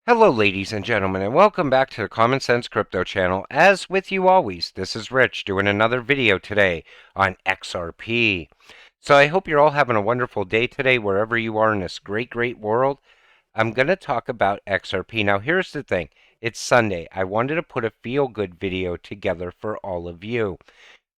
Hello, ladies and gentlemen, and welcome back to the Common Sense Crypto channel. As with you always, this is Rich doing another video today on XRP. So I hope you're all having a wonderful day today, wherever you are in this great world. I'm going to talk about XRP. Now, here's the thing. It's Sunday. I wanted to put a feel-good video together for all of you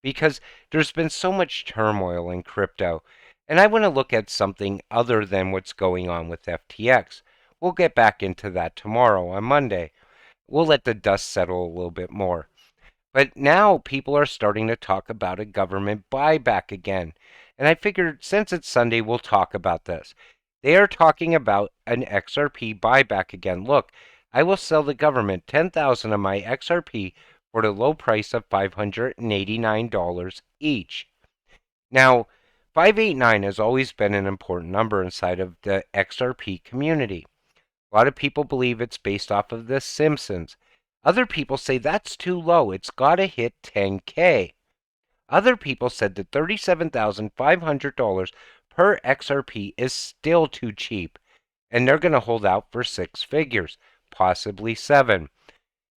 because there's been so much turmoil in crypto, and I want to look at something other than what's going on with FTX. We'll get back into that tomorrow on Monday. We'll let the dust settle a little bit more. But now people are starting to talk about a government buyback again. And I figured since it's Sunday, we'll talk about this. They are talking about an XRP buyback again. Look, I will sell the government 10,000 of my XRP for the low price of $589 each. Now, 589 has always been an important number inside of the XRP community. A lot of people believe it's based off of The Simpsons. Other people say that's too low. It's got to hit 10K. Other people said that $37,500 per XRP is still too cheap, and they're going to hold out for six figures, possibly seven.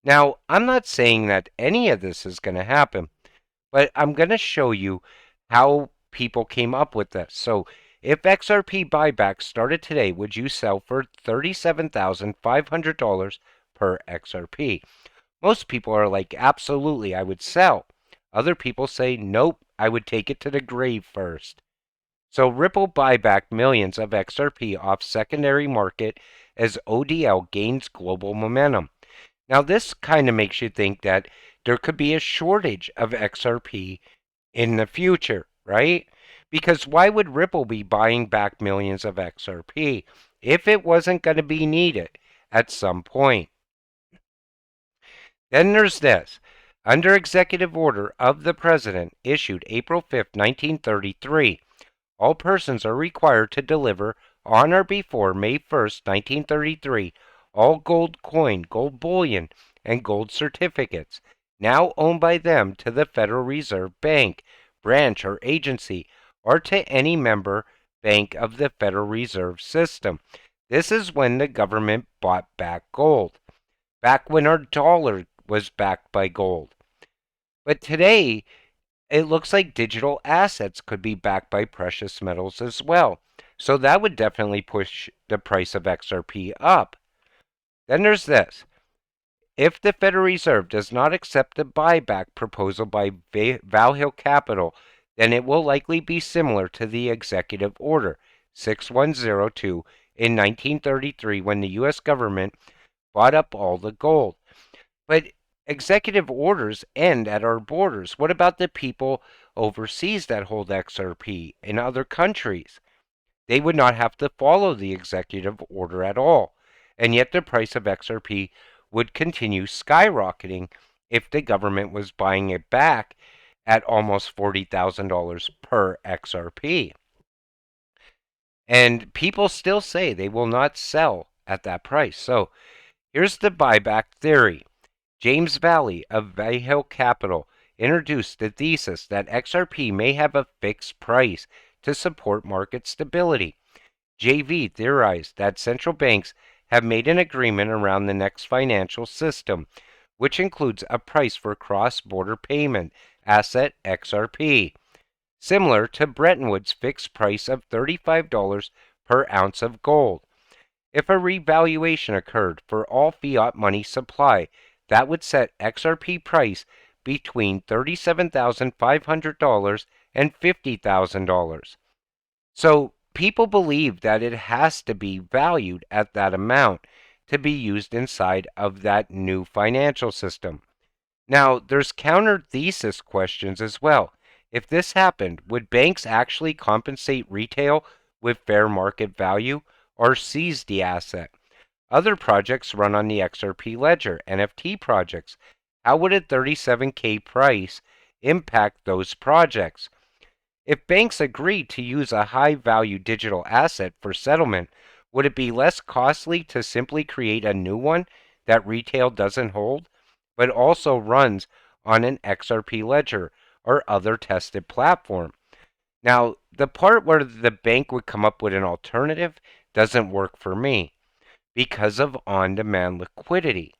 Now, I'm not saying that any of this is going to happen, but I'm going to show you how people came up with this. So if XRP buyback started today, would you sell for $37,500 per XRP? Most people are like, absolutely, I would sell. Other people say, nope, I would take it to the grave first. So Ripple buyback millions of XRP off secondary market as ODL gains global momentum. Now this kind of makes you think that there could be a shortage of XRP in the future, right? Because why would Ripple be buying back millions of XRP if it wasn't going to be needed at some point? Then there's this. Under executive order of the President issued April 5, 1933, all persons are required to deliver on or before May 1st, 1933, all gold coin, gold bullion, and gold certificates now owned by them to the Federal Reserve Bank, branch, or agency, or to any member bank of the Federal Reserve System. This is when the government bought back gold, back when our dollar was backed by gold. But today, it looks like digital assets could be backed by precious metals as well. So that would definitely push the price of XRP up. Then there's this. If the Federal Reserve does not accept the buyback proposal by Valhil Capital, then it will likely be similar to the Executive Order 6102 in 1933 when the U.S. government bought up all the gold. But executive orders end at our borders. What about the people overseas that hold XRP in other countries? They would not have to follow the executive order at all. And yet the price of XRP would continue skyrocketing if the government was buying it back at almost $40,000 per XRP. And people still say they will not sell at that price. So here's the buyback theory. James Valli of Valhil Capital introduced the thesis that XRP may have a fixed price to support market stability. JV theorized that central banks have made an agreement around the next financial system, which includes a price for cross-border payment asset XRP, similar to Bretton Woods' fixed price of $35 per ounce of gold. If a revaluation occurred for all fiat money supply, that would set XRP price between $37,500 and $50,000. So people believe that it has to be valued at that amount to be used inside of that new financial system. Now, there's counter thesis questions as well. If this happened, would banks actually compensate retail with fair market value or seize the asset? Other projects run on the XRP ledger, NFT projects. How would a 37K price impact those projects? If banks agreed to use a high-value digital asset for settlement, would it be less costly to simply create a new one that retail doesn't hold, but also runs on an XRP ledger or other tested platform? Now, the part where the bank would come up with an alternative doesn't work for me, because of on-demand liquidity.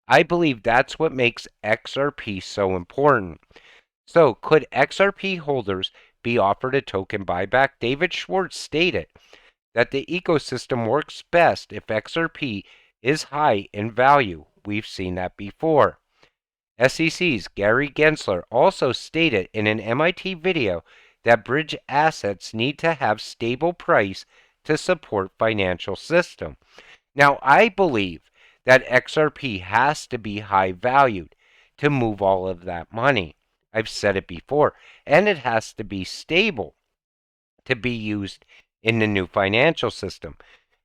I believe that's what makes XRP so important. So, could XRP holders be offered a token buyback? David Schwartz stated that the ecosystem works best if XRP is high in value. We've seen that before. SEC's Gary Gensler also stated in an MIT video that bridge assets need to have stable price to support financial system. Now, I believe that XRP has to be high valued to move all of that money. I've said it before. And it has to be stable to be used in the new financial system.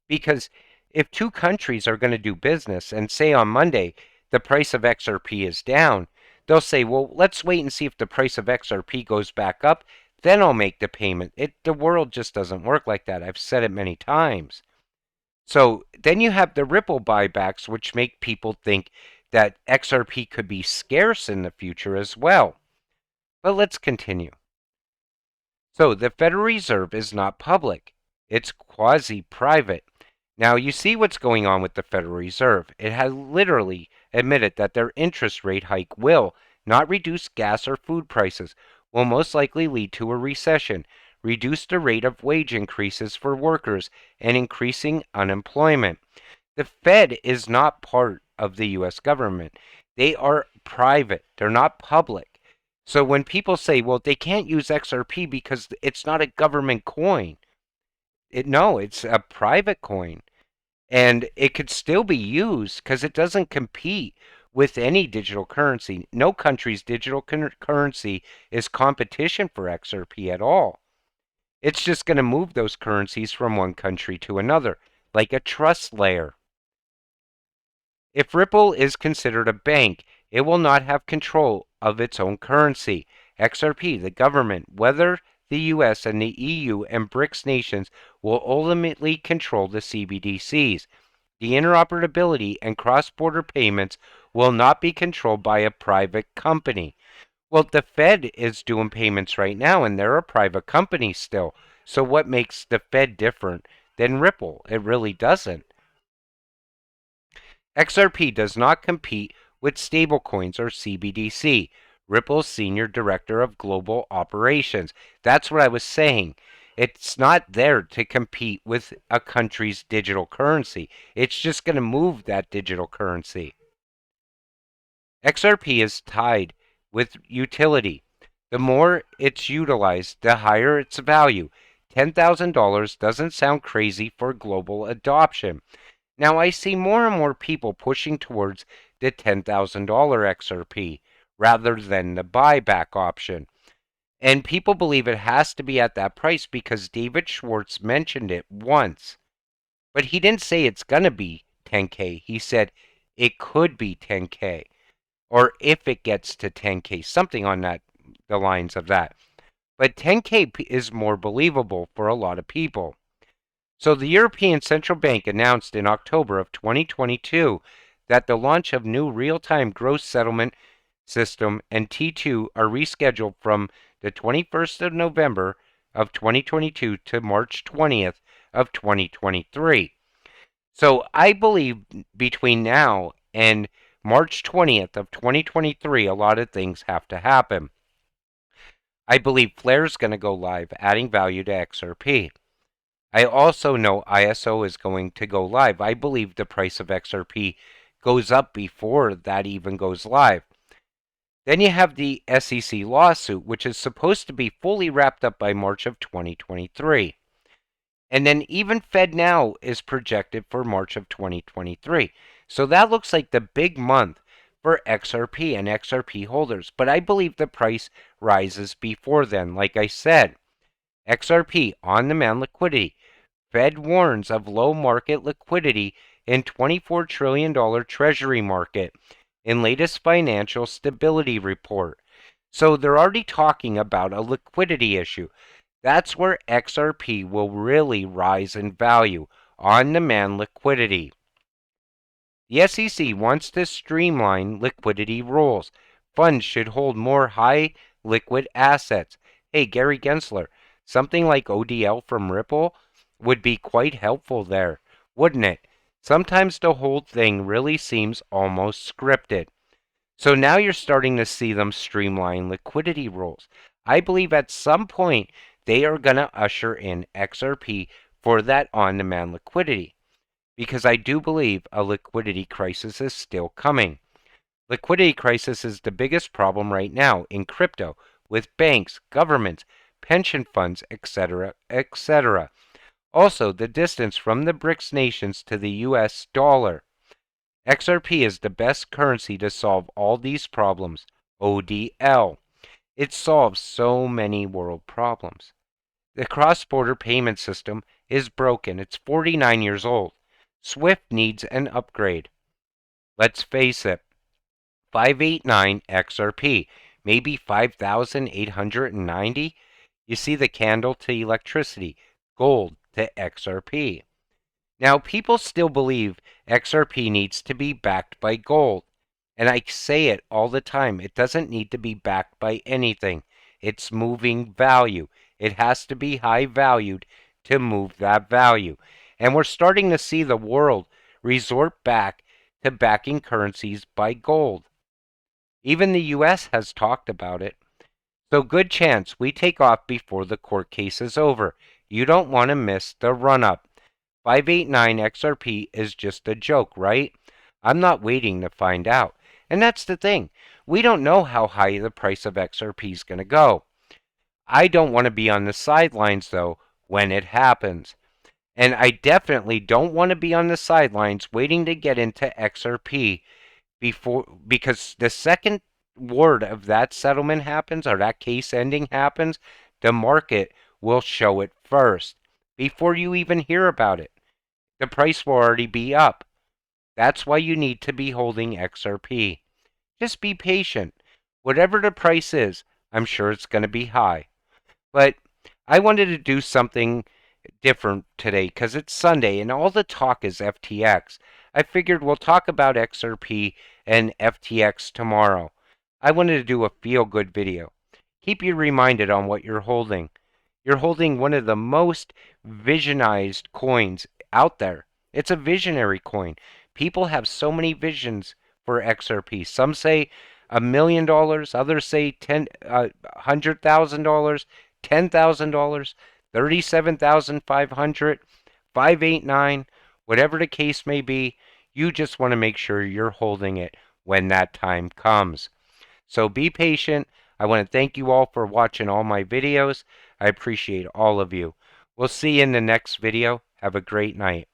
Because if two countries are going to do business and say on Monday the price of XRP is down, they'll say, well, let's wait and see if the price of XRP goes back up. Then I'll make the payment. The world just doesn't work like that. I've said it many times. So then you have the Ripple buybacks, which make people think that XRP could be scarce in the future as well. But let's continue. So the Federal Reserve is not public. It's quasi-private. Now you see what's going on with the Federal Reserve. It has literally admitted that their interest rate hike will not reduce gas or food prices, will most likely lead to a recession, reduce the rate of wage increases for workers, and increasing unemployment. The Fed is not part of the U.S. government. They are private. They're not public. So when people say, well, they can't use XRP because it's not a government coin. No, it's a private coin. And it could still be used because it doesn't compete with any digital currency. No country's digital currency is competition for XRP at all. It's just going to move those currencies from one country to another, like a trust layer. If Ripple is considered a bank, it will not have control of its own currency. XRP, the government, whether the US and the EU and BRICS nations will ultimately control the CBDCs. The interoperability and cross-border payments will not be controlled by a private company. Well, the Fed is doing payments right now, and they're a private company still. So what makes the Fed different than Ripple? It really doesn't. XRP does not compete with stablecoins or CBDC. Ripple's Senior Director of Global Operations. That's what I was saying. It's not there to compete with a country's digital currency. It's just going to move that digital currency. XRP is tied with utility. The more it's utilized, the higher its value. $10,000 doesn't sound crazy for global adoption. Now I see more and more people pushing towards the $10,000 XRP rather than the buyback option. And people believe it has to be at that price because David Schwartz mentioned it once. But he didn't say it's going to be 10K. He said it could be 10K. Or if it gets to 10K, something on the lines of that. But 10K is more believable for a lot of people. So the European Central Bank announced in October of 2022 that the launch of new real-time gross settlement system and T2 are rescheduled from the 21st of November of 2022 to March 20th of 2023. So I believe between now and March 20th of 2023, a lot of things have to happen. I believe Flare's going to go live, adding value to XRP. I also know ISO is going to go live. I believe the price of XRP goes up before that even goes live. Then you have the SEC lawsuit, which is supposed to be fully wrapped up by March of 2023. And then even FedNow is projected for March of 2023. So that looks like the big month for XRP and XRP holders. But I believe the price rises before then, like I said. XRP on-demand liquidity. Fed warns of low market liquidity in $24 trillion Treasury market in latest financial stability report. So they're already talking about a liquidity issue. That's where XRP will really rise in value, on-demand liquidity. The SEC wants to streamline liquidity rules. Funds should hold more high liquid assets. Hey, Gary Gensler, something like ODL from Ripple would be quite helpful there, wouldn't it? Sometimes the whole thing really seems almost scripted. So now you're starting to see them streamline liquidity rules. I believe at some point they are going to usher in XRP for that on-demand liquidity, because I do believe a liquidity crisis is still coming. Liquidity crisis is the biggest problem right now in crypto with banks, governments, pension funds, etc., etc. Also, the distance from the BRICS nations to the US dollar. XRP is the best currency to solve all these problems. ODL. It solves so many world problems. The cross-border payment system is broken. It's 49 years old. SWIFT needs an upgrade. Let's face it. 589 XRP, maybe 5,890. You see the candle to electricity, gold to XRP. Now, people still believe XRP needs to be backed by gold. And I say it all the time. It doesn't need to be backed by anything. It's moving value. It has to be high valued to move that value. And we're starting to see the world resort back to backing currencies by gold. Even the US has talked about it. So good chance we take off before the court case is over. You don't want to miss the run-up. 589 XRP is just a joke, right? I'm not waiting to find out. And that's the thing. We don't know how high the price of XRP is going to go. I don't want to be on the sidelines, though, when it happens. And I definitely don't want to be on the sidelines waiting to get into XRP because the second word of that settlement happens or that case ending happens, the market will show it first before you even hear about it. The price will already be up. That's why you need to be holding XRP. Just be patient. Whatever the price is, I'm sure it's going to be high. But I wanted to do something different today because it's Sunday and all the talk is FTX. I figured we'll talk about XRP and FTX tomorrow. I wanted to do a feel-good video. Keep you reminded on what you're holding. You're holding one of the most visionized coins out there. It's a visionary coin. People have so many visions for XRP. Some say $1 million, others say $100,000, $10,000, 37,500, 589, whatever the case may be. You just want to make sure you're holding it when that time comes. So be patient. I want to thank you all for watching all my videos. I appreciate all of you. We'll see you in the next video. Have a great night.